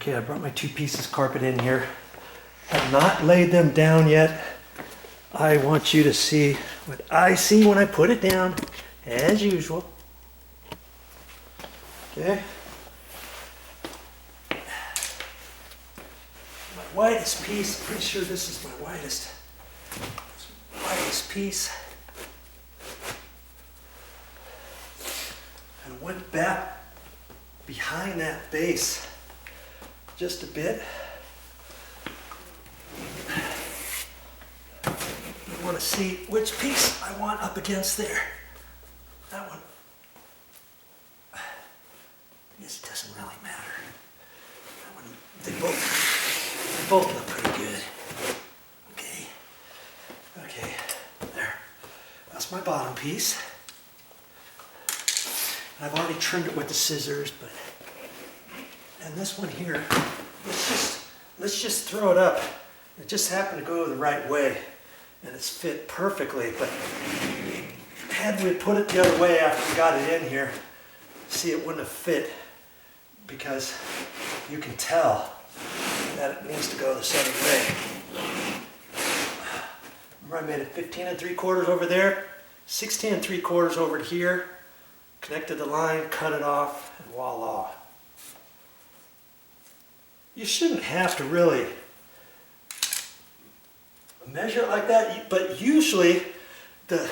Okay, I brought my 2 pieces carpet in here. Have not laid them down yet. I want you to see what I see when I put it down, as usual. Okay. My whitest piece, pretty sure this is my whitest piece. And went back behind that base just a bit. I want to see which piece I want up against there. That one. I guess it doesn't really matter. That one, they both look pretty good. Okay. Okay. There. That's my bottom piece. I've already trimmed it with the scissors, but and this one here, let's just throw it up. It just happened to go the right way, and it's fit perfectly. But had we put it the other way after we got it in here, see, it wouldn't have fit because you can tell that it needs to go this other way. Remember, I made it 15 3/4 over there, 16 3/4 over here. Connected the line, cut it off, and voila. You shouldn't have to really measure it like that, but usually the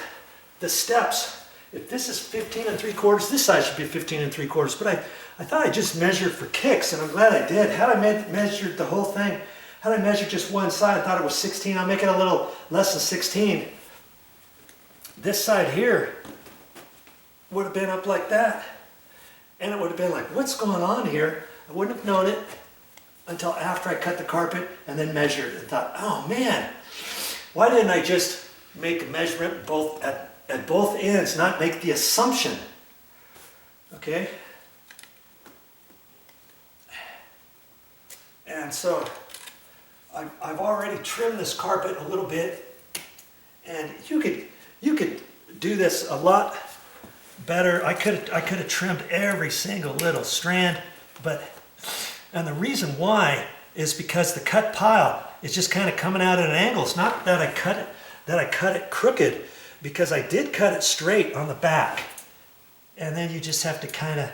steps, if this is 15 3/4, this side should be 15 3/4, but I thought I just measured for kicks, and I'm glad I did. Had I measured the whole thing, had I measured just one side, I thought it was 16, I'll make it a little less than 16. This side here would have been up like that, and it would have been like, what's going on here? I wouldn't have known it until after I cut the carpet and then measured and thought, oh man, why didn't I just make a measurement both at both ends, not make the assumption? Okay, and so I've already trimmed this carpet a little bit, and you could do this a lot better. I could have trimmed every single little strand, and the reason why is because the cut pile is just kind of coming out at an angle. It's not that I cut it crooked, because I did cut it straight on the back, and then you just have to kind of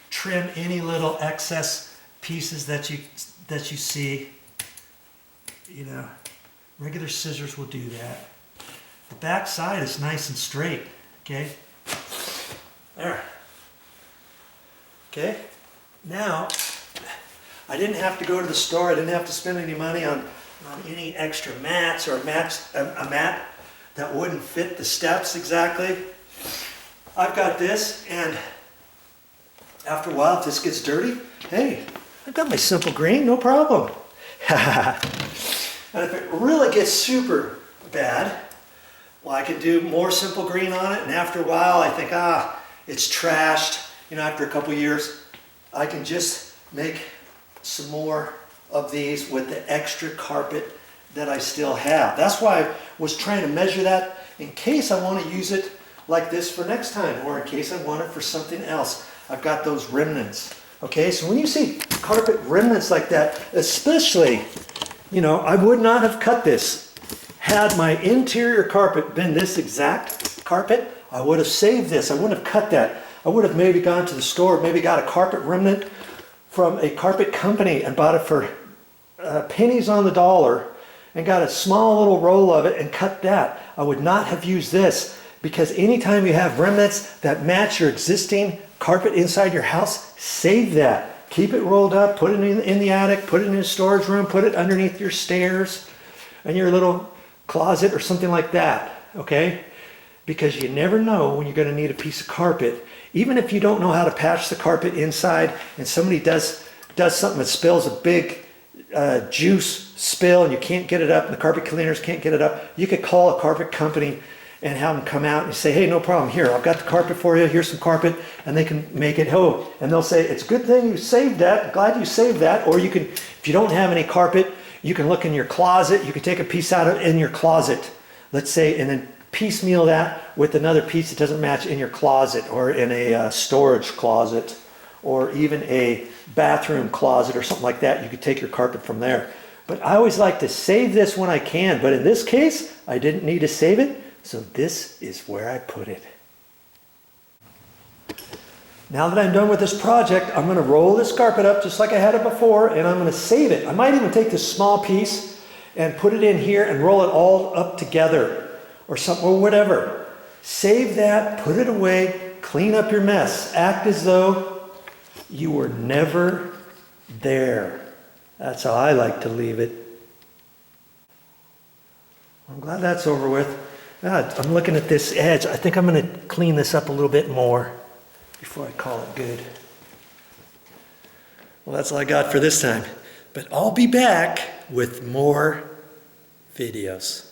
trim any little excess pieces that you see. You know, regular scissors will do that. The back side is nice and straight. Okay. There. Okay. Now, I didn't have to go to the store. I didn't have to spend any money on any extra mats or a mat that wouldn't fit the steps exactly. I've got this, and after a while, if this gets dirty, hey, I've got my simple green, no problem. And if it really gets super bad, well, I could do more simple green on it, and after a while I think, it's trashed. You know, after a couple years, I can just make some more of these with the extra carpet that I still have. That's why I was trying to measure that in case I want to use it like this for next time, or in case I want it for something else. I've got those remnants. Okay, so when you see carpet remnants like that, especially, you know, I would not have cut this. Had my interior carpet been this exact carpet, I would have saved this. I wouldn't have cut that. I would have maybe gone to the store, maybe got a carpet remnant from a carpet company and bought it for pennies on the dollar, and got a small little roll of it and cut that. I would not have used this, because anytime you have remnants that match your existing carpet inside your house, save that. Keep it rolled up, put it in the attic, put it in a storage room, put it underneath your stairs and your little closet or something like that, okay? Because you never know when you're going to need a piece of carpet. Even if you don't know how to patch the carpet inside, and somebody does something that spills a big juice spill and you can't get it up, and the carpet cleaners can't get it up, you could call a carpet company and have them come out and say, hey, no problem, here, I've got the carpet for you, here's some carpet, and they can make it, and they'll say, it's a good thing you saved that, glad you saved that. Or you can, if you don't have any carpet, you can look in your closet, you can take a piece out in your closet, let's say, and then piecemeal that with another piece that doesn't match in your closet or in a storage closet or even a bathroom closet or something like that. You could take your carpet from there. But I always like to save this when I can. But in this case, I didn't need to save it. So this is where I put it. Now that I'm done with this project, I'm going to roll this carpet up just like I had it before, and I'm going to save it. I might even take this small piece and put it in here and roll it all up together or something, or whatever. Save that, put it away, clean up your mess. Act as though you were never there. That's how I like to leave it. I'm glad that's over with. I'm looking at this edge. I think I'm going to clean this up a little bit more before I call it good. Well, that's all I got for this time. But I'll be back with more videos.